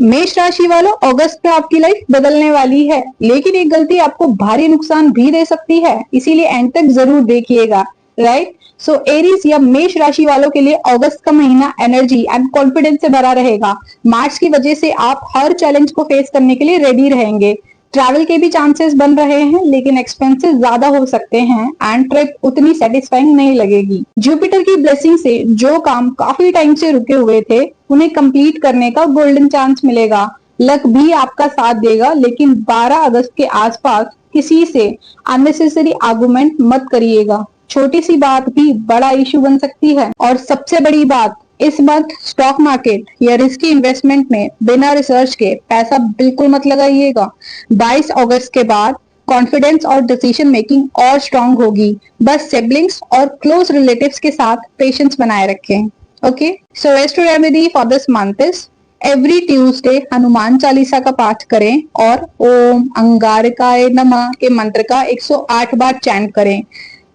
मेष राशि वालों, अगस्त में आपकी लाइफ बदलने वाली है, लेकिन एक गलती आपको भारी नुकसान भी दे सकती है, इसीलिए एंड तक जरूर देखिएगा। राइट। सो एरीज या मेष राशि वालों के लिए अगस्त का महीना एनर्जी एंड कॉन्फिडेंस से भरा रहेगा। मार्च की वजह से आप हर चैलेंज को फेस करने के लिए रेडी रहेंगे। ट्रैवल के भी चांसेस बन रहे हैं, लेकिन एक्सपेंसेस ज्यादा हो सकते हैं एंड ट्रिप उतनी सेटिस्फाइंग नहीं लगेगी। जुपिटर की ब्लेसिंग से जो काम काफी टाइम से रुके हुए थे, उन्हें कंप्लीट करने का गोल्डन चांस मिलेगा। लक भी आपका साथ देगा, लेकिन 12 अगस्त के आसपास किसी से अननेसेसरी आर्गुमेंट मत करिएगा। छोटी सी बात भी बड़ा इशू बन सकती है। और सबसे बड़ी बात, इस मंथ स्टॉक मार्केट या रिस्की इन्वेस्टमेंट में बिना रिसर्च के पैसा बिल्कुल मत लगाइएगा। 22 अगस्त के बाद कॉन्फिडेंस और डिसीजन मेकिंग और स्ट्रांग होगी। बस सिबलिंग्स और क्लोज रिलेटिव्स के साथ पेशेंस बनाए रखें। Okay, so resto remedy for this month is every Tuesday Hanuman Chalisa का पाठ करें और ओम अंगारकाय नमः के मंत्र का 108 बार चैंट करें।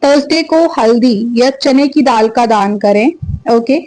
थर्सडे को हल्दी या चने की दाल का दान करें। Okay.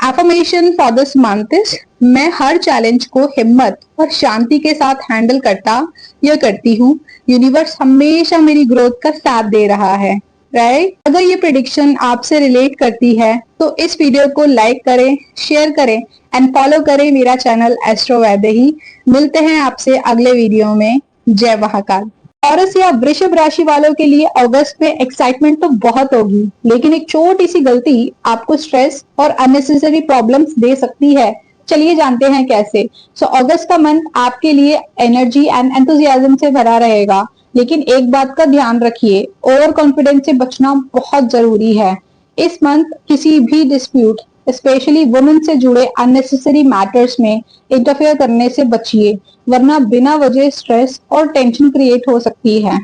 Affirmation for this month is मैं हर चैलेंज को हिम्मत और शांति के साथ हैंडल करता या करती हूँ। यूनिवर्स हमेशा मेरी ग्रोथ का साथ दे रहा है। राइट। अगर ये प्रिडिक्शन आपसे रिलेट करती है तो इस वीडियो को लाइक करें, शेयर करें एंड फॉलो करें मेरा चैनल एस्ट्रो वैदेही। मिलते हैं आपसे अगले वीडियो में। जय महाकाल। टॉरस या वृषभ राशि वालों के लिए अगस्त में एक्साइटमेंट तो बहुत होगी, लेकिन एक छोटी सी गलती आपको स्ट्रेस और अननेसेसरी प्रॉब्लम्स दे सकती है। चलिए जानते हैं कैसे। सो अगस्त का मंथ आपके लिए एनर्जी एंड एंथुजियाज्म से भरा रहेगा, लेकिन एक बात का ध्यान रखिए, ओवर कॉन्फिडेंस से बचना बहुत जरूरी है। इस मंथ किसी भी डिस्प्यूट, स्पेशली वुमेन से जुड़े अननेसेसरी मैटर्स में इंटरफेयर करने से बचिए, वरना बिना वजह स्ट्रेस और टेंशन क्रिएट हो सकती है।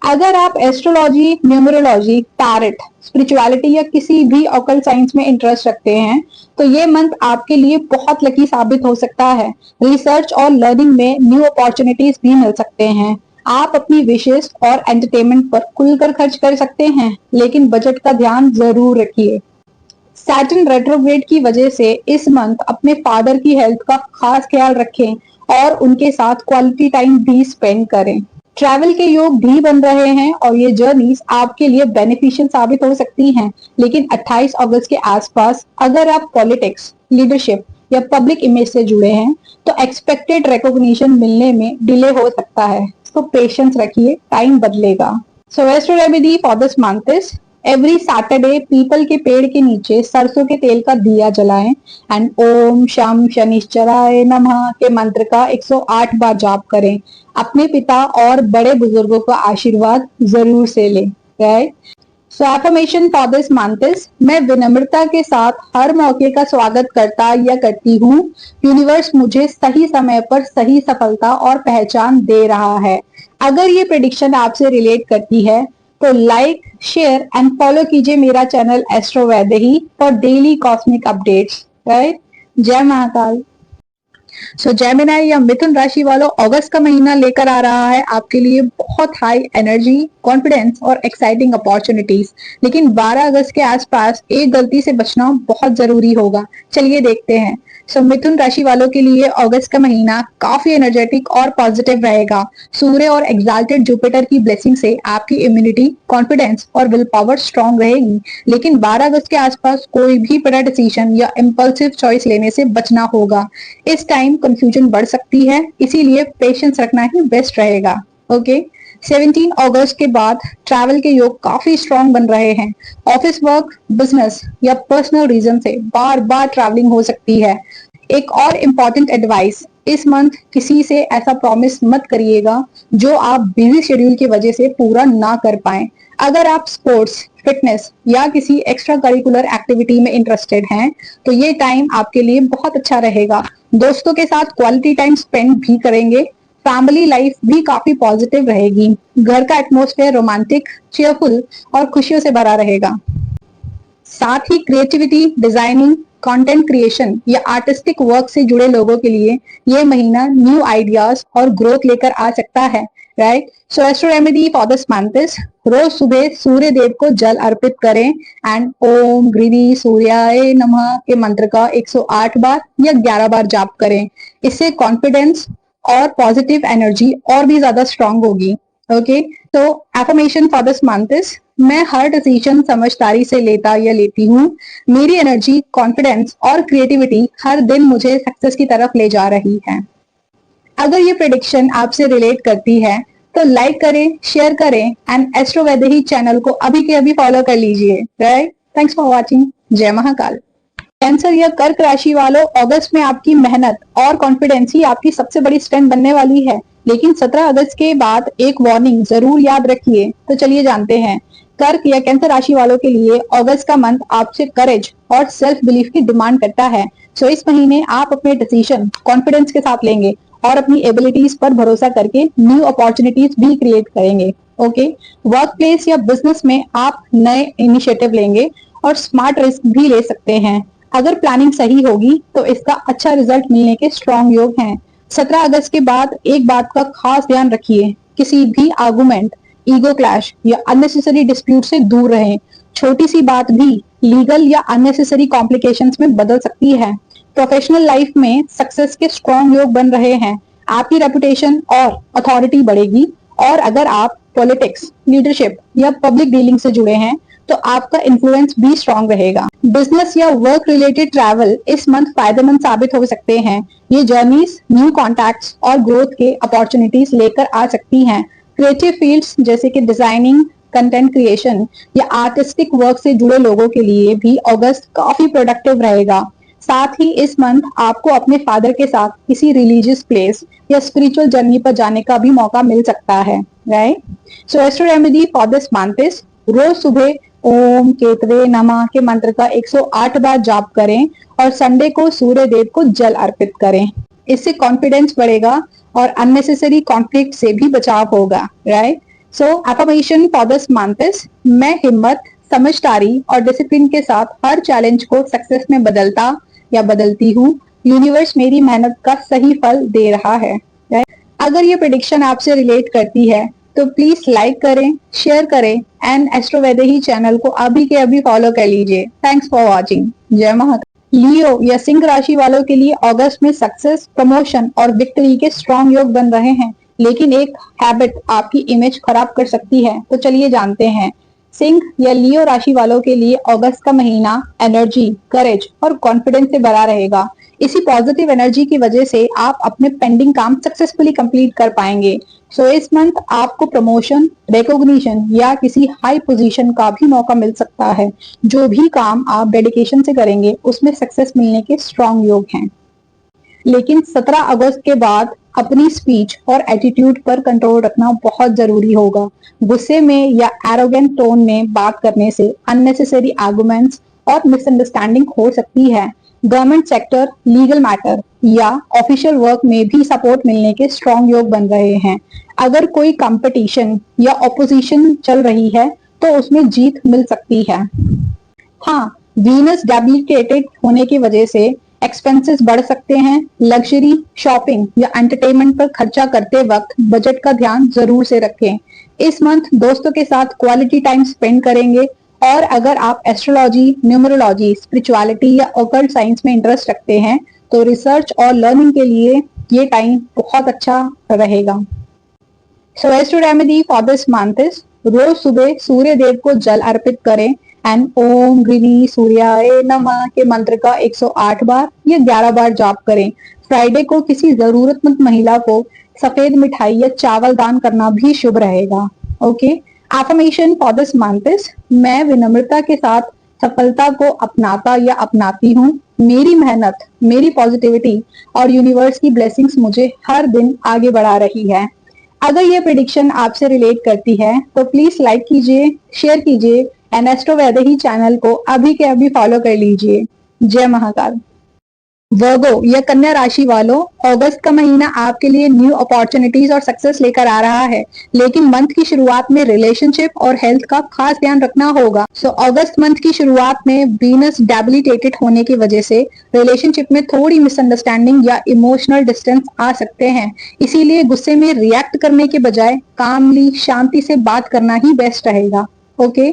अगर आप एस्ट्रोलॉजी, न्यूमरोलॉजी, टैरेट, स्पिरिचुअलिटी या किसी भी ऑकल्ट साइंस में इंटरेस्ट रखते हैं, तो ये मंथ आपके लिए बहुत लकी साबित हो सकता है। रिसर्च और लर्निंग में न्यू अपॉर्चुनिटीज भी मिल सकते हैं। आप अपनी विशेष और एंटरटेनमेंट पर खुलकर खर्च कर सकते हैं, लेकिन बजट का ध्यान जरूर रखिए। सैटर्न रेट्रोग्रेड की वजह से इस मंथ अपने फादर की हेल्थ का खास ख्याल रखें और उनके साथ क्वालिटी टाइम भी स्पेंड करें। ट्रैवल के योग भी बन रहे हैं और ये जर्नीज आपके लिए बेनिफिशियल साबित हो सकती हैं, लेकिन 28 अगस्त के आसपास अगर आप पॉलिटिक्स, लीडरशिप या पब्लिक इमेज से जुड़े हैं, तो एक्सपेक्टेड रिकॉग्निशन मिलने में डिले हो सकता है। तो पेशेंस रखिए, टाइम बदलेगा। So astro remedy for this month is every Saturday पीपल के पेड़ के नीचे सरसों के तेल का दिया जलाएं एंड ओम शम शनिश्चराय नमः के मंत्र का 108 बार जाप करें। अपने पिता और बड़े बुजुर्गों का आशीर्वाद जरूर से लें। Right. So affirmation for this month is मैं विनम्रता के साथ हर मौके का स्वागत करता या करती हूँ। यूनिवर्स मुझे सही समय पर सही सफलता और पहचान दे रहा है। अगर ये प्रेडिक्शन आपसे रिलेट करती है तो लाइक, शेयर एंड फॉलो कीजिए मेरा channel astro Vaidehi for daily cosmic updates. Right. जय महाकाल। सो जेमिनाई या मिथुन राशि वालों, अगस्त का महीना लेकर आ रहा है आपके लिए बहुत हाई एनर्जी, कॉन्फिडेंस और एक्साइटिंग अपॉर्चुनिटीज, लेकिन 12 अगस्त के आसपास एक गलती से बचना बहुत जरूरी होगा। चलिए देखते हैं। सो मिथुन राशि वालों के लिए अगस्त का महीना काफी एनर्जेटिक और पॉजिटिव रहेगा। सूर्य और एग्जाल्टेड जुपिटर की ब्लेसिंग से आपकी इम्यूनिटी, कॉन्फिडेंस और विल पावर स्ट्रांग रहेगी, लेकिन 12 अगस्त के आसपास कोई भी बड़ा डिसीजन या इम्पल्सिव चॉइस लेने से बचना होगा। इस टाइम कंफ्यूजन बढ़ सकती है, इसीलिए पेशेंस रखना ही बेस्ट रहेगा। ओके। 17 अगस्त के बाद ट्रैवल के योग काफी स्ट्रांग बन रहे हैं। ऑफिस वर्क, बिजनेस या पर्सनल रीजन से बार बार ट्रैवलिंग हो सकती है। एक और इम्पॉर्टेंट एडवाइस, इस मंथ किसी से ऐसा प्रॉमिस मत करिएगा जो आप बिजी शेड्यूल की वजह से पूरा ना कर पाए। अगर आप स्पोर्ट्स, फिटनेस या किसी एक्स्ट्रा करिकुलर एक्टिविटी में इंटरेस्टेड हैं, तो ये टाइम आपके लिए बहुत अच्छा रहेगा। दोस्तों के साथ क्वालिटी टाइम स्पेंड भी करेंगे। फैमिली लाइफ भी काफी पॉजिटिव रहेगी। घर का एटमॉस्फेयर रोमांटिक, चीयरफुल और खुशियों से भरा रहेगा। साथ ही क्रिएटिविटी, डिजाइनिंग, कंटेंट क्रिएशन या आर्टिस्टिक वर्क से जुड़े लोगों के लिए ये महीना न्यू आइडियाज और ग्रोथ लेकर आ सकता है। Right. So astro remedy for this month is रोज सुबह सूर्य देव को जल अर्पित करें एंड ओम गृणी सूर्याय नमः के मंत्र का 108 बार या 11 बार जाप करें। इससे कॉन्फिडेंस और पॉजिटिव एनर्जी और भी ज्यादा स्ट्रांग होगी। ओके, तो affirmation for this month is मैं हर डिसीजन समझदारी से लेता या लेती हूँ। मेरी एनर्जी, कॉन्फिडेंस और क्रिएटिविटी हर दिन मुझे सक्सेस की तरफ ले जा रही है। अगर ये प्रेडिक्शन आपसे रिलेट करती है तो लाइक करें, शेयर करें एंड एस्ट्रो वैदेही चैनल को अभी के अभी फॉलो कर लीजिए। Right, thanks for watching. जय महाकाल। कैंसर या कर्क राशि वालों, अगस्त में आपकी मेहनत और कॉन्फिडेंस ही आपकी सबसे बड़ी स्ट्रेंथ बनने वाली है। लेकिन 17 अगस्त के बाद एक वार्निंग जरूर याद रखिए। तो चलिए जानते हैं। कर्क या कैंसर राशि वालों के लिए अगस्त का मंथ आपसे करेज और सेल्फ बिलीफ की डिमांड करता है। सो इस महीने आप अपने डिसीजन कॉन्फिडेंस के साथ लेंगे और अपनी एबिलिटीज पर भरोसा करके न्यू अपॉर्चुनिटीज भी क्रिएट करेंगे। ओके, वर्क प्लेस या बिजनेस में आप नए इनिशिएटिव लेंगे और स्मार्ट रिस्क भी ले सकते हैं। अगर प्लानिंग सही होगी तो इसका अच्छा रिजल्ट मिलने के स्ट्रॉन्ग योग हैं। 17 अगस्त के बाद एक बात का खास ध्यान रखिए, किसी भी आर्गुमेंट, ईगो क्लैश या अननेसेसरी डिस्प्यूट से दूर रहें। छोटी सी बात भी लीगल या अननेसेसरी कॉम्प्लिकेशंस में बदल सकती है। प्रोफेशनल लाइफ में सक्सेस के स्ट्रॉन्ग योग बन रहे हैं। आपकी रेपुटेशन और अथॉरिटी बढ़ेगी और अगर आप पॉलिटिक्स, लीडरशिप या पब्लिक डीलिंग से जुड़े हैं तो आपका इन्फ्लुएंस भी स्ट्रॉन्ग रहेगा। बिजनेस या वर्क रिलेटेड ट्रैवल इस मंथ फायदेमंद साबित हो सकते हैं। ये जर्नीज न्यू कॉन्टैक्ट्स और ग्रोथ के अपॉर्चुनिटीज लेकर आ सकती हैं। क्रिएटिव फील्ड्स जैसे कि डिजाइनिंग, कंटेंट क्रिएशन या आर्टिस्टिक वर्क से जुड़े लोगों के लिए भी अगस्त काफी प्रोडक्टिव रहेगा। साथ ही इस मंथ आपको अपने फादर के साथ किसी रिलीजियस प्लेस या स्पिरिचुअल जर्नी पर जाने का भी मौका मिल सकता है। Right, so astro remedy for this month is रोज सुबह ओम केतवे नमः के मंत्र का 108 बार जाप करें और संडे को सूर्य देव को जल अर्पित करें। इससे कॉन्फिडेंस बढ़ेगा और अननेसेसरी कॉन्फ्लिक्ट से भी बचाव होगा। Right, so affirmation for this month is मैं हिम्मत, समझदारी और डिसिप्लिन के साथ हर चैलेंज को सक्सेस में बदलता या बदलती हूँ। यूनिवर्स मेरी मेहनत का सही फल दे रहा है। Right? अगर ये प्रेडिक्शन आपसे रिलेट करती है तो प्लीज लाइक करें, शेयर करें एंड एस्ट्रो वैदेही चैनल को अभी के अभी फॉलो कर लीजिए। Thanks for watching. जय महाकाल। लियो या सिंह राशि वालों के लिए अगस्त में सक्सेस, प्रमोशन और विक्ट्री के स्ट्रॉन्ग योग बन रहे हैं। लेकिन एक हैबिट आपकी इमेज खराब कर सकती है। तो चलिए जानते हैं। सिंह या लियो राशि वालों के लिए अगस्त का महीना एनर्जी, करेज और कॉन्फिडेंस से भरा रहेगा। इसी पॉजिटिव एनर्जी की वजह से आप अपने पेंडिंग काम सक्सेसफुली कंप्लीट कर पाएंगे। सो इस मंथ आपको प्रमोशन, रिकॉग्निशन या किसी हाई पोजीशन का भी मौका मिल सकता है। जो भी काम आप डेडिकेशन से करेंगे उसमें सक्सेस मिलने के स्ट्रॉन्ग योग हैं। लेकिन 17 अगस्त के बाद अपनी स्पीच और एटीट्यूड पर कंट्रोल रखना बहुत जरूरी होगा। गुस्से में या एरोगेंट टोन में बात करने से अननेसेसरी आर्गुमेंट्स और मिसअंडरस्टैंडिंग हो सकती है। गवर्नमेंट सेक्टर, लीगल मैटर या ऑफिशियल वर्क में भी सपोर्ट मिलने के स्ट्रॉन्ग योग बन रहे हैं। अगर कोई कंपटीशन या ऑपोजिशन चल रही है तो उसमें जीत मिल सकती है। हाँ, वीनस डेबिलिटेटेड होने की वजह से एक्सपेंसेस बढ़ सकते हैं। लग्जरी शॉपिंग या एंटरटेनमेंट पर खर्चा करते वक्त बजट का ध्यान जरूर से रखें। इस मंथ दोस्तों के साथ क्वालिटी टाइम स्पेंड करेंगे और अगर आप एस्ट्रोलॉजी, न्यूमरोलॉजी, स्पिरिचुअलिटी या ऑकल्ट साइंस में इंटरेस्ट रखते हैं तो रिसर्च और लर्निंग के लिए ये टाइम बहुत अच्छा रहेगा। So astro remedy for this month is रोज सुबह सूर्य देव को जल अर्पित करें एंड ओम गृणी सूर्याय नमः के मंत्र का 108 बार या 11 बार जाप करें। फ्राइडे को किसी जरूरतमंद महिला को सफेद मिठाई या चावल दान करना भी शुभ रहेगा। Okay, affirmation for this month is मैं विनम्रता के साथ सफलता को अपनाता या अपनाती हूँ। मेरी मेहनत, मेरी पॉजिटिविटी और यूनिवर्स की ब्लेसिंग्स मुझे हर दिन आगे बढ़ा रही है। अगर ये प्रेडिक्शन आपसे रिलेट करती है तो प्लीज लाइक कीजिए, शेयर कीजिए एंड एस्ट्रो वैदेही चैनल को अभी के अभी फॉलो कर लीजिए। जय महाकाल। वर्गो या कन्या राशि वालों, अगस्त का महीना आपके लिए न्यू अपॉर्चुनिटीज और सक्सेस लेकर आ रहा है, लेकिन मंथ की शुरुआत में रिलेशनशिप और हेल्थ का खास ध्यान रखना होगा। सो अगस्त मंथ की शुरुआत में वीनस डेबिलिटेटेड होने की वजह से रिलेशनशिप में थोड़ी मिसअंडरस्टैंडिंग या इमोशनल डिस्टेंस आ सकते हैं। इसीलिए गुस्से में रिएक्ट करने के बजाय कामली शांति से बात करना ही बेस्ट रहेगा। ओके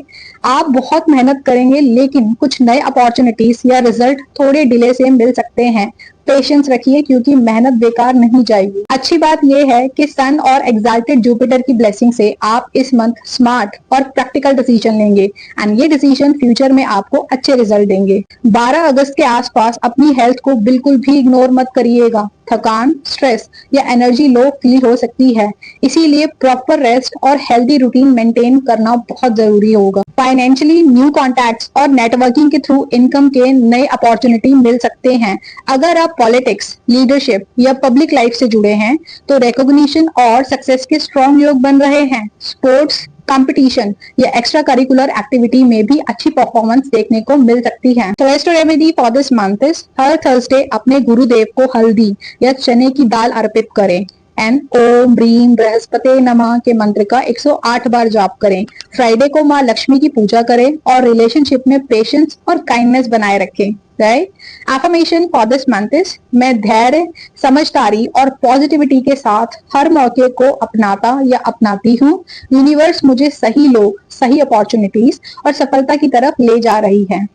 आप बहुत मेहनत करेंगे, लेकिन कुछ नए अपॉर्चुनिटीज या रिजल्ट थोड़े डिले से मिल सकते हैं। पेशेंस रखिए क्योंकि मेहनत बेकार नहीं जाएगी। अच्छी बात यह है कि सन और एग्जाल्टेड जुपिटर की ब्लेसिंग से आप इस मंथ स्मार्ट और प्रैक्टिकल डिसीजन लेंगे एंड ये डिसीजन फ्यूचर में आपको अच्छे रिजल्ट देंगे। 12 अगस्त के आसपास अपनी हेल्थ को बिल्कुल भी इग्नोर मत करिएगा। थकान, स्ट्रेस या एनर्जी लो फील हो सकती है, इसीलिए प्रॉपर रेस्ट और हेल्दी रूटीन मेंटेन करना बहुत जरूरी होगा। फाइनेंशियली न्यू कॉन्टैक्ट्स और नेटवर्किंग के थ्रू इनकम के नए अपॉर्चुनिटी मिल सकते हैं। अगर आप पॉलिटिक्स, लीडरशिप या पब्लिक लाइफ से जुड़े हैं तो रिकॉग्निशन और सक्सेस के स्ट्रॉन्ग योग बन रहे हैं। स्पोर्ट्स, कंपटीशन या एक्स्ट्रा करिकुलर एक्टिविटी में भी अच्छी परफॉर्मेंस देखने को मिल सकती है। तो rest remedy for this month is her Thursday अपने गुरुदेव को हल्दी या चने की दाल अर्पित करें एंड ओम ब्रीम बृहस्पति नमः के मंत्र का 108 बार जाप करें। फ्राइडे को माँ लक्ष्मी की पूजा करें और रिलेशनशिप में पेशेंस और काइंडनेस बनाए रखें। Right, affirmation for this month is मैं धैर्य, समझदारी और पॉजिटिविटी के साथ हर मौके को अपनाता या अपनाती हूँ। यूनिवर्स मुझे सही लोग, सही अपॉर्चुनिटीज और सफलता की तरफ ले जा रही है।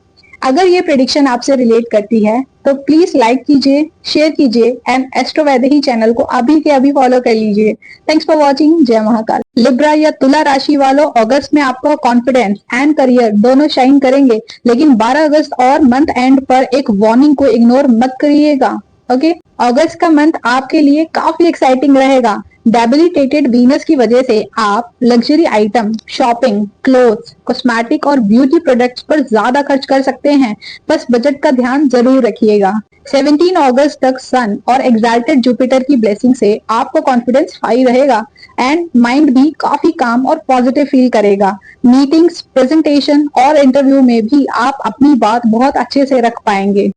अगर ये प्रेडिक्शन आपसे रिलेट करती है तो प्लीज लाइक कीजिए, शेयर कीजिए एंड एस्ट्रो वैदेही चैनल को अभी के अभी फॉलो कर लीजिए। Thanks for watching. जय महाकाल। लिब्रा या तुला राशि वालों, अगस्त में आपका कॉन्फिडेंस एंड करियर दोनों शाइन करेंगे, लेकिन 12 अगस्त और मंथ एंड पर एक वार्निंग को इग्नोर मत करिएगा। ओके, अगस्त का मंथ आपके लिए काफी एक्साइटिंग रहेगा। डेबिलिटेटेड वीनस की वजह से आप luxury item, shopping, clothes, cosmetic और ब्यूटी प्रोडक्ट्स पर ज्यादा खर्च कर सकते हैं। बस बजट का ध्यान जरूर रखिएगा। 17 अगस्त तक सन और एग्जाल्टेड जुपिटर की ब्लेसिंग से आपका कॉन्फिडेंस हाई रहेगा एंड माइंड भी काफी काम और पॉजिटिव फील करेगा। मीटिंग्स, प्रेजेंटेशन और इंटरव्यू में भी आप अपनी बात बहुत अच्छे से रख पाएंगे।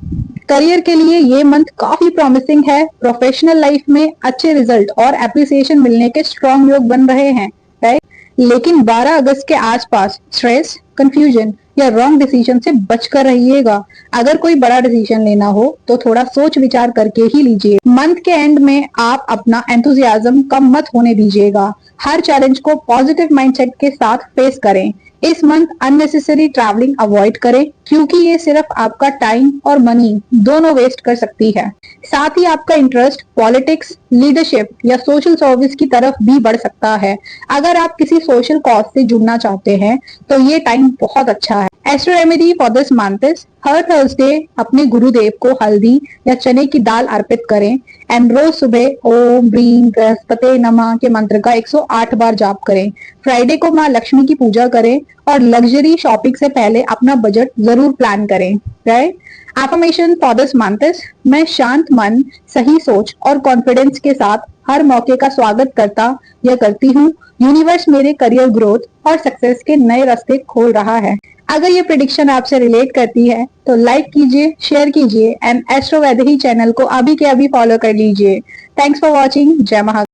करियर के लिए ये मंथ काफी प्रॉमिसिंग है। प्रोफेशनल लाइफ में अच्छे रिजल्ट और एप्रिसिएशन मिलने के स्ट्रॉन्ग योग बन रहे हैं। राइट, लेकिन 12 अगस्त के आसपास स्ट्रेस, कंफ्यूजन या रॉन्ग डिसीजन से बचकर रहिएगा। अगर कोई बड़ा डिसीजन लेना हो तो थोड़ा सोच विचार करके ही लीजिए। मंथ के एंड में आप अपना एंथुजियाज्म कम मत होने दीजिएगा। हर चैलेंज को पॉजिटिव माइंडसेट के साथ फेस करें। इस मंथ अननेसेसरी ट्रैवलिंग अवॉइड करें क्योंकि ये सिर्फ आपका टाइम और मनी दोनों वेस्ट कर सकती है। साथ ही आपका इंटरेस्ट पॉलिटिक्स, लीडरशिप या सोशल सर्विस की तरफ भी बढ़ सकता है। अगर आप किसी सोशल कॉज से जुड़ना चाहते हैं तो ये टाइम बहुत अच्छा है। Astro remedy for this month is her Thursday अपने गुरुदेव को हल्दी या चने की दाल अर्पित करें एंड रोज सुबह ओम ब्रीम बृहस्पति नमः के मंत्र का 108 बार जाप करें। फ्राइडे को माँ लक्ष्मी की पूजा करें और लग्जरी शॉपिंग से पहले अपना बजट जरूर प्लान करें। Right, affirmation for this month is मैं शांत मन, सही सोच और कॉन्फिडेंस के साथ हर मौके का स्वागत करता या करती हूँ। यूनिवर्स मेरे करियर ग्रोथ और सक्सेस के नए रास्ते खोल रहा है। अगर ये प्रेडिक्शन आपसे रिलेट करती है तो लाइक कीजिए, शेयर कीजिए एंड एस्ट्रो वैदेही चैनल को अभी के अभी फॉलो कर लीजिए। Thanks for watching. जय महाकाल।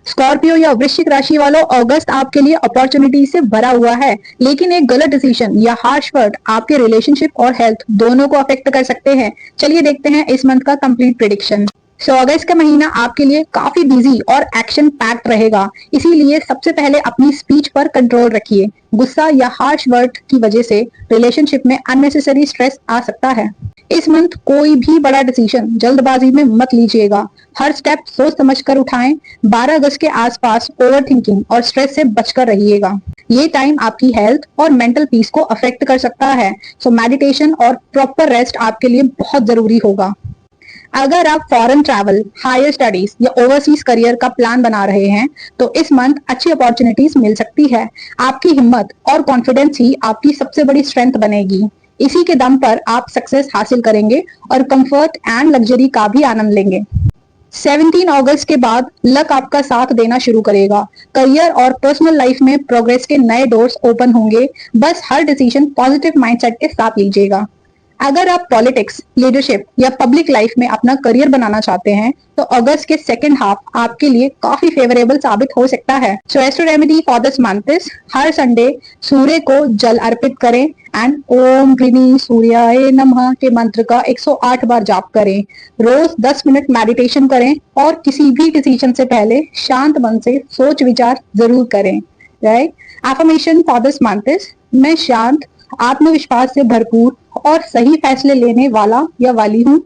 स्कॉर्पियो या वृश्चिक राशि वालों, अगस्त आपके लिए अपॉर्चुनिटी से भरा हुआ है, लेकिन एक गलत डिसीजन या हार्श वर्ड आपके रिलेशनशिप और हेल्थ दोनों को अफेक्ट कर सकते हैं। चलिए देखते हैं इस मंथ का कंप्लीट प्रेडिक्शन। अगस्त का महीना आपके लिए काफी बिजी और एक्शन पैक्ड रहेगा, इसीलिए सबसे पहले अपनी स्पीच पर कंट्रोल रखिए। गुस्सा या हार्श वर्ड की वजह से रिलेशनशिप में अननेसेसरी स्ट्रेस आ सकता है। इस मंथ कोई भी बड़ा डिसीजन जल्दबाजी में मत लीजिएगा। हर स्टेप सोच समझ कर उठाएं। 12 अगस्त के आसपास ओवर थिंकिंग और स्ट्रेस से बचकर रहिएगा। ये टाइम आपकी हेल्थ और मेंटल पीस को अफेक्ट कर सकता है। मेडिटेशन और प्रॉपर रेस्ट आपके लिए बहुत जरूरी होगा। अगर आप फॉरेन ट्रैवल, हायर स्टडीज या ओवरसीज करियर का प्लान बना रहे हैं तो इस मंथ अच्छी अपॉर्चुनिटीज मिल सकती है। आपकी हिम्मत और कॉन्फिडेंस ही आपकी सबसे बड़ी स्ट्रेंथ बनेगी। इसी के दम पर आप सक्सेस हासिल करेंगे और कंफर्ट एंड लग्जरी का भी आनंद लेंगे। 17 अगस्त के बाद लक आपका साथ देना शुरू करेगा। करियर और पर्सनल लाइफ में प्रोग्रेस के नए डोर्स ओपन होंगे। बस हर डिसीजन पॉजिटिव माइंडसेट के साथ लीजिएगा। अगर आप पॉलिटिक्स, लीडरशिप या पब्लिक लाइफ में अपना करियर बनाना चाहते हैं तो अगस्त के सेकंड हाफ आपके लिए काफी फेवरेबल साबित हो सकता है। So astro remedy for this month is हर संडे सूर्य को जल अर्पित करें एंड ओम ग्रीनी सूर्याय नमः के मंत्र का 108 बार जाप करें। रोज 10 मिनट मेडिटेशन करें और किसी भी डिसीजन से पहले शांत मन से सोच विचार जरूर करें। Right? Affirmation for this month is मैं शांत, आत्मविश्वास से भरपूर और सही फैसले लेने वाला या वाली हूँ।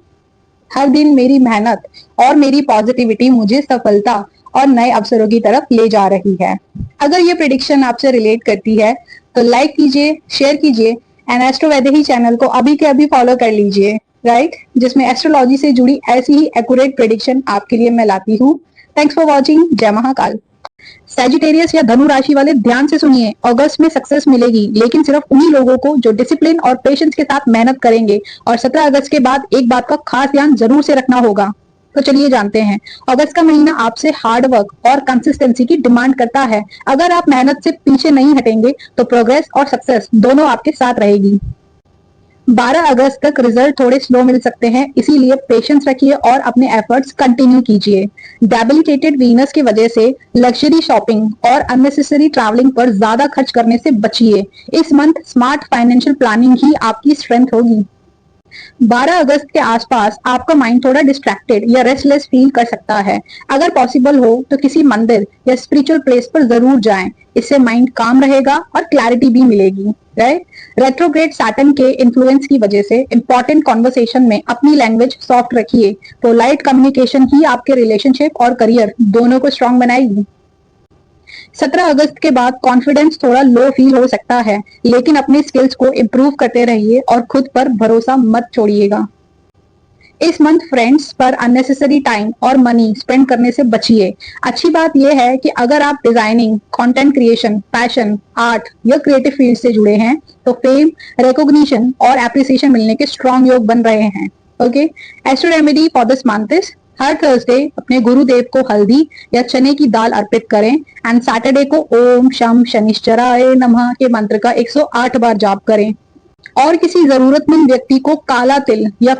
हर दिन मेरी मेहनत और मेरी पॉजिटिविटी मुझे सफलता और नए अवसरों की तरफ ले जा रही है। अगर ये प्रिडिक्शन आपसे रिलेट करती है तो लाइक कीजिए, शेयर कीजिए एंड एस्ट्रो वैदेही चैनल को अभी के अभी फॉलो कर लीजिए। राइट? जिसमें एस्ट्रोलॉजी से जुड़ी ऐसी ही एक्यूरेट प्रिडिक्शन आपके लिए मैं लाती हूँ। Thanks for watching. जय महाकाल। सैजिटेरियस या धनु राशि वाले ध्यान से सुनिए, अगस्त में सक्सेस मिलेगी लेकिन सिर्फ उन्हीं लोगों को जो डिसिप्लिन और पेशेंस के साथ मेहनत करेंगे। और 17 अगस्त के बाद एक बात का खास ध्यान जरूर से रखना होगा। तो चलिए जानते हैं। अगस्त का महीना आपसे हार्ड वर्क और कंसिस्टेंसी की डिमांड करता है। अगर आप मेहनत से पीछे नहीं हटेंगे तो प्रोग्रेस और सक्सेस दोनों आपके साथ रहेगी। 12 अगस्त तक रिजल्ट थोड़े स्लो मिल सकते हैं, इसीलिए पेशेंस रखिए और अपने एफर्ट्स कंटिन्यू कीजिए। डेबिलिटेटेड वीनस की वजह से लग्जरी शॉपिंग और अननेसेसरी ट्रैवलिंग पर ज्यादा खर्च करने से बचिए। इस मंथ स्मार्ट फाइनेंशियल प्लानिंग ही आपकी स्ट्रेंथ होगी। 12 अगस्त के आसपास आपका माइंड थोड़ा डिस्ट्रैक्टेड या रेस्टलेस फील कर सकता है। अगर पॉसिबल हो तो किसी मंदिर या स्पिरिचुअल प्लेस पर जरूर जाएं। इससे माइंड काम रहेगा और क्लैरिटी भी मिलेगी। राइट? रेट्रोग्रेड सैटर्न के इन्फ्लुएंस की वजह से इंपॉर्टेंट कॉन्वर्सेशन में अपनी लैंग्वेज सॉफ्ट रखिए। पोलाइट कम्युनिकेशन ही आपके रिलेशनशिप और करियर दोनों को स्ट्रांग बनाएगी। 17 अगस्त के बाद कॉन्फिडेंस थोड़ा लो फील हो सकता है, लेकिन अपने स्किल्स को इम्प्रूव करते रहिए और खुद पर भरोसा मत छोड़िएगा। इस मंथ फ्रेंड्स पर अननेसेसरी टाइम और मनी स्पेंड करने से बचिए। अच्छी बात यह है कि अगर आप designing, content creation, fashion, art या क्रिएटिव फील्ड से जुड़े हैं तो फेम, रिकॉग्निशन और एप्रिसिएशन मिलने के स्ट्रॉन्ग योग बन रहे हैं। Okay? Astro remedy for this month is her Thursday अपने गुरुदेव को हल्दी या चने की दाल अर्पित करें एंड सैटरडे को ओम शम शनिश्चराय नमः के मंत्र का 108 बार जाप करें। और किसी जरूरतमंद व्यक्ति को काला तिल या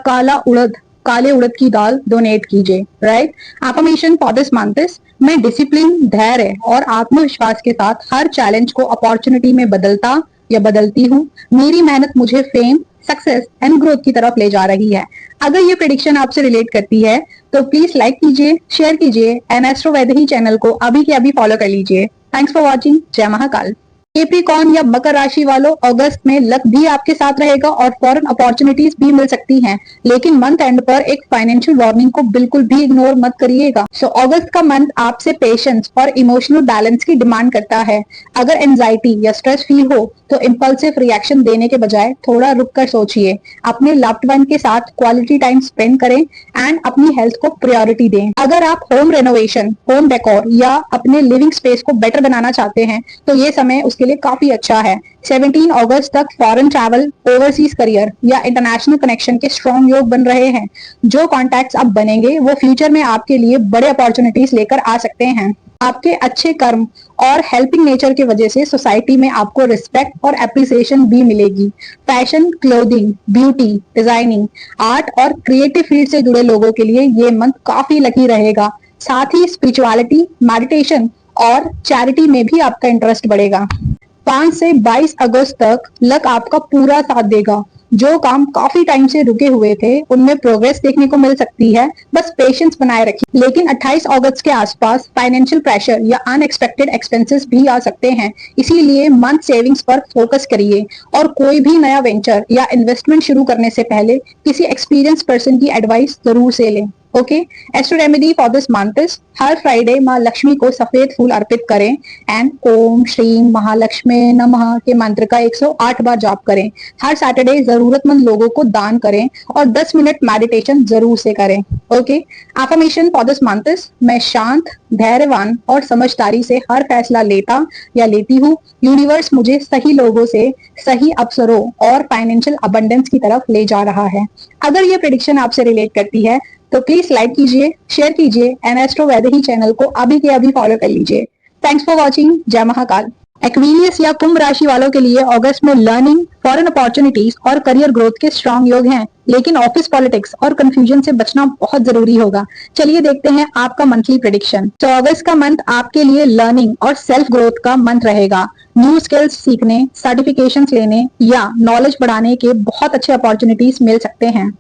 काले उड़द की दाल डोनेट कीजिए। Right? Affirmation for this month is मैं डिसिप्लिन, धैर्य और आत्मविश्वास के साथ हर चैलेंज को अपॉर्चुनिटी में बदलता या बदलती हूँ। मेरी मेहनत मुझे फेम, सक्सेस एंड ग्रोथ की तरफ ले जा रही है। अगर ये प्रेडिक्शन आपसे रिलेट करती है तो प्लीज लाइक कीजिए, शेयर कीजिए एंड एस्ट्रो वैदेही चैनल को अभी के अभी फॉलो कर लीजिए। Thanks for watching. जय महाकाल। कैप्रिकॉर्न या मकर राशि वालों, अगस्त में लक भी आपके साथ रहेगा और फॉरेन अपॉर्चुनिटीज भी मिल सकती हैं, लेकिन मंथ एंड पर एक फाइनेंशियल वार्निंग को बिल्कुल भी इग्नोर मत करिएगा। सो अगस्त का मंथ आपसे पेशेंस और इमोशनल बैलेंस की डिमांड करता है। अगर एंजाइटी या स्ट्रेस फील हो तो इम्पल्सिव रिएक्शन देने के बजाय थोड़ा रुक कर सोचिए। अपने लव्ड वन के साथ क्वालिटी टाइम स्पेंड करें एंड अपनी हेल्थ को प्रायोरिटी दें। अगर आप होम रेनोवेशन, होम डेकोर या अपने लिविंग स्पेस को बेटर बनाना चाहते हैं तो ये समय उसके लिए काफी अच्छा है। 17 अगस्त तक फॉरेन ट्रैवल, ओवरसीज करियर या इंटरनेशनल कनेक्शन के स्ट्रॉन्ग योग बन रहे हैं। जो कॉन्टैक्ट्स अब बनेंगे वो फ्यूचर में आपके लिए बड़े अपॉर्चुनिटीज लेकर आ सकते हैं। आपके अच्छे कर्म और हेल्पिंग नेचर की वजह से सोसाइटी में आपको रिस्पेक्ट और एप्रिसिएशन भी मिलेगी। Fashion, clothing, beauty, designing, art और क्रिएटिव फील्ड से जुड़े लोगों के लिए ये मंथ काफी लकी रहेगा। साथ ही स्पिरिचुअलिटी, मेडिटेशन और चैरिटी में भी आपका इंटरेस्ट बढ़ेगा। 5 से 22 अगस्त तक लक आपका पूरा साथ देगा। जो काम काफी टाइम से रुके हुए थे उनमें प्रोग्रेस देखने को मिल सकती है, बस पेशेंस बनाए रखिए। लेकिन 28 अगस्त के आसपास फाइनेंशियल प्रेशर या अनएक्सपेक्टेड एक्सपेंसेस भी आ सकते हैं, इसीलिए मंथ सेविंग्स पर फोकस करिए और कोई भी नया वेंचर या इन्वेस्टमेंट शुरू करने से पहले किसी एक्सपीरियंस पर्सन की एडवाइस जरूर से लें। Okay? Astro remedy for this month is her Friday माँ लक्ष्मी को सफेद फूल अर्पित करें एंड ओम श्री महालक्ष्मी नमः के मंत्र का 108 बार जाप करें। हर सैटरडे जरूरतमंद लोगों को दान करें और 10 मिनट मेडिटेशन जरूर से करें। Okay? Affirmation for this month is मैं शांत, धैर्यवान और समझदारी से हर फैसला लेता या लेती हूँ। यूनिवर्स मुझे सही लोगों से, सही अवसरों और फाइनेंशियल अबंडेंस की तरफ ले जा रहा है। अगर ये प्रेडिक्शन आपसे रिलेट करती है तो प्लीज लाइक कीजिए, शेयर कीजिए एंड एस्ट्रो वैदेही चैनल को अभी के अभी फॉलो कर लीजिए। Thanks for watching. जय महाकाल। एक्वेरियस या कुंभ राशि वालों के लिए अगस्त में लर्निंग, फॉरेन अपॉर्चुनिटीज और करियर ग्रोथ के स्ट्रॉन्ग योग हैं, लेकिन ऑफिस पॉलिटिक्स और कंफ्यूजन से बचना बहुत जरूरी होगा। चलिए देखते हैं आपका मंथली प्रेडिक्शन। तो अगस्त का मंथ आपके लिए लर्निंग और सेल्फ ग्रोथ का मंथ रहेगा। न्यू स्किल्स सीखने, सर्टिफिकेशंस लेने या नॉलेज बढ़ाने के बहुत अच्छे अपॉर्चुनिटीज मिल सकते हैं।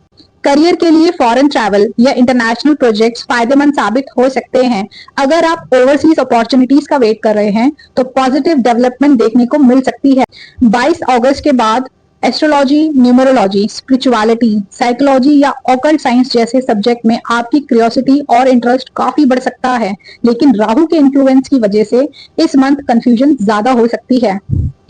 करियर के लिए फॉरेन ट्रैवल या इंटरनेशनल प्रोजेक्ट्स फायदेमंद साबित हो सकते हैं। अगर आप ओवरसीज अपॉर्चुनिटीज का वेट कर रहे हैं तो पॉजिटिव डेवलपमेंट देखने को मिल सकती है। 22 अगस्त के बाद एस्ट्रोलॉजी, न्यूमरोलॉजी, स्पिरिचुअलिटी, साइकोलॉजी या ऑकल्ट साइंस जैसे सब्जेक्ट में आपकी क्यूरियोसिटी और इंटरेस्ट काफी बढ़ सकता है, लेकिन राहु के इन्फ्लुएंस की वजह से इस मंथ कंफ्यूजन ज्यादा हो सकती है।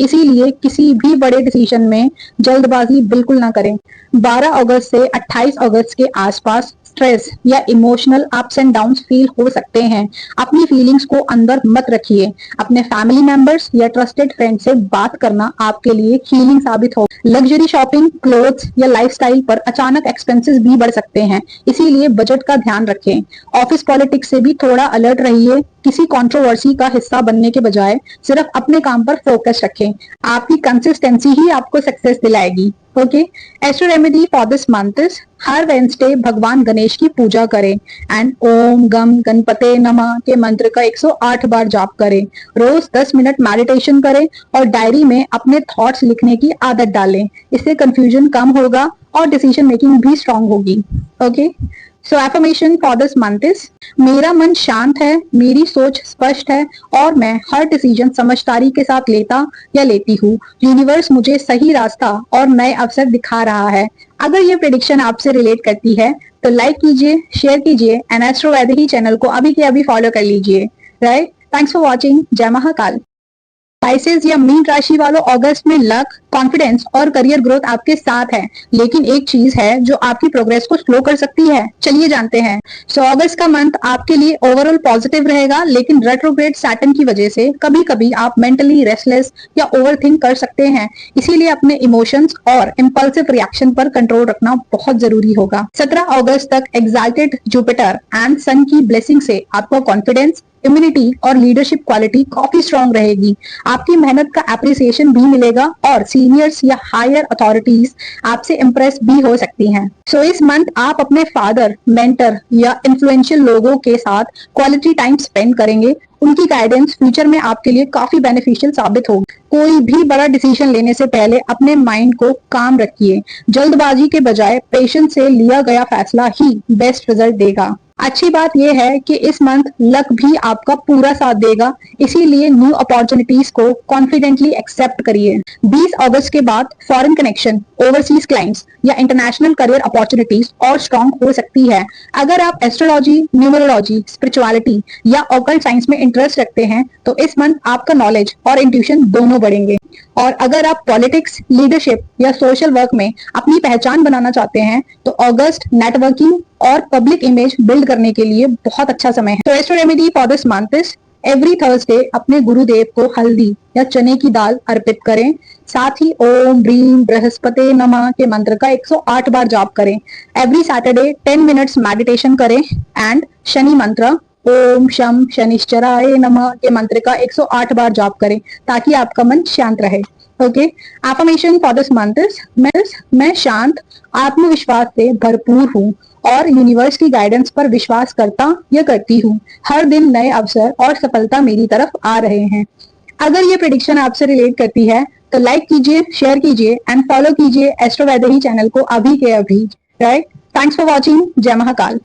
इसीलिए किसी भी बड़े डिसीजन में जल्दबाजी बिल्कुल ना करें। 12 अगस्त से 28 अगस्त के आसपास स्ट्रेस या emotional ups and downs feel हो सकते हैं। अपनी फीलिंग्स को अंदर मत रखिए। अपने फैमिली मेंबर्स या ट्रस्टेड फ्रेंड से बात करना आपके लिए हीलिंग साबित हो। लग्जरी शॉपिंग, क्लोथ्स या लाइफस्टाइल पर अचानक एक्सपेंसेस भी बढ़ सकते हैं, इसीलिए बजट का ध्यान रखें। ऑफिस पॉलिटिक्स से भी थोड़ा अलर्ट रहिए। किसी कंट्रोवर्सी का हिस्सा बनने के बजाय सिर्फ अपने काम पर फोकस रखें। आपकी कंसिस्टेंसी ही आपको सक्सेस दिलाएगी। Okay, astro remedy for this month is हर वेंसडे भगवान गणेश की पूजा करें एंड ओम गम गणपते नमः के मंत्र का 108 बार जाप करें। रोज 10 मिनट मेडिटेशन करें और डायरी में अपने थॉट्स लिखने की आदत डालें। इससे कंफ्यूजन कम होगा और डिसीजन मेकिंग भी स्ट्रांग होगी। Okay, so affirmation for this month is मेरा मन शांत है, मेरी सोच स्पष्ट है और मैं हर डिसीजन समझदारी के साथ लेता या लेती हूँ। यूनिवर्स मुझे सही रास्ता और नए अवसर दिखा रहा है। अगर ये प्रेडिक्शन आपसे रिलेट करती है तो लाइक कीजिए, शेयर कीजिए एंड एस्ट्रो वैदेही चैनल को अभी के अभी फॉलो कर लीजिए। Right, thanks for watching. जय महाकाल। स्पाइसेस या मीन राशि वालों, अगस्त में लक, कॉन्फिडेंस और करियर ग्रोथ आपके साथ है, लेकिन एक चीज है जो आपकी प्रोग्रेस को स्लो कर सकती है। चलिए जानते हैं। सो अगस्त का मंथ आपके लिए ओवरऑल पॉजिटिव रहेगा, लेकिन रेट्रोग्रेड सैटर्न की वजह से कभी कभी आप मेंटली रेस्टलेस या ओवरथिंक कर सकते हैं। इसीलिए अपने इमोशंस और इम्पल्सिव रिएक्शन पर कंट्रोल रखना बहुत जरूरी होगा। 17 अगस्त तक एक्साइटेड जुपिटर एंड सन की ब्लेसिंग से आपका कॉन्फिडेंस, इम्यूनिटी और लीडरशिप क्वालिटी काफी स्ट्रांग रहेगी। आपकी मेहनत का एप्रिसिएशन भी मिलेगा और सीनियर्स या हायर अथॉरिटीज आपसे इम्प्रेस भी हो सकती हैं। सो इस मंथ आप अपने फादर, मेंटर या इन्फ्लुएंशियल लोगों के साथ क्वालिटी टाइम स्पेंड करेंगे। उनकी गाइडेंस फ्यूचर में आपके लिए काफी बेनिफिशियल साबित होगी। कोई भी बड़ा डिसीजन लेने से पहले अपने माइंड को काम रखिए। जल्दबाजी के बजाय पेशेंस से लिया गया फैसला ही बेस्ट रिजल्ट देगा। अच्छी बात यह है कि इस मंथ लक भी आपका पूरा साथ देगा, इसीलिए न्यू अपॉर्चुनिटीज को कॉन्फिडेंटली एक्सेप्ट करिए। 20 अगस्त के बाद फॉरेन कनेक्शन, ओवरसीज क्लाइंट्स या इंटरनेशनल करियर अपॉर्चुनिटीज और स्ट्रांग हो सकती है। अगर आप एस्ट्रोलॉजी, न्यूमरोलॉजी, स्पिरिचुअलिटी या ऑकल्ट साइंस में इंटरेस्ट रखते हैं तो इस मंथ आपका नॉलेज और इंट्यूशन दोनों बढ़ेंगे। और अगर आप पॉलिटिक्स, लीडरशिप या सोशल वर्क में अपनी पहचान बनाना चाहते हैं तो अगस्त नेटवर्किंग और पब्लिक इमेज बिल्ड करने के लिए बहुत अच्छा समय है। तो astro remedy for this month is every Thursday अपने गुरुदेव को हल्दी या चने की दाल अर्पित करें। साथ ही ओम ब्रीम बृहस्पते नमः के मंत्र का 108 बार जाप करें। एवरी सैटरडे 10 मिनट्स मेडिटेशन करें एंड शनि मंत्र ओम शम शनिश्चराय नमः के मंत्र का 108 बार जाप करें ताकि आपका मन शांत रहे। Okay, affirmation for this month is मैं शांत, आत्मविश्वास से भरपूर हूँ और यूनिवर्स की गाइडेंस पर विश्वास करता या करती हूँ। हर दिन नए अवसर और सफलता मेरी तरफ आ रहे हैं। अगर ये प्रेडिक्शन आपसे रिलेट करती है तो लाइक कीजिए, शेयर कीजिए एंड फॉलो कीजिए एस्ट्रो वैदेही चैनल को अभी के अभी। Right, thanks for watching. जय महाकाल।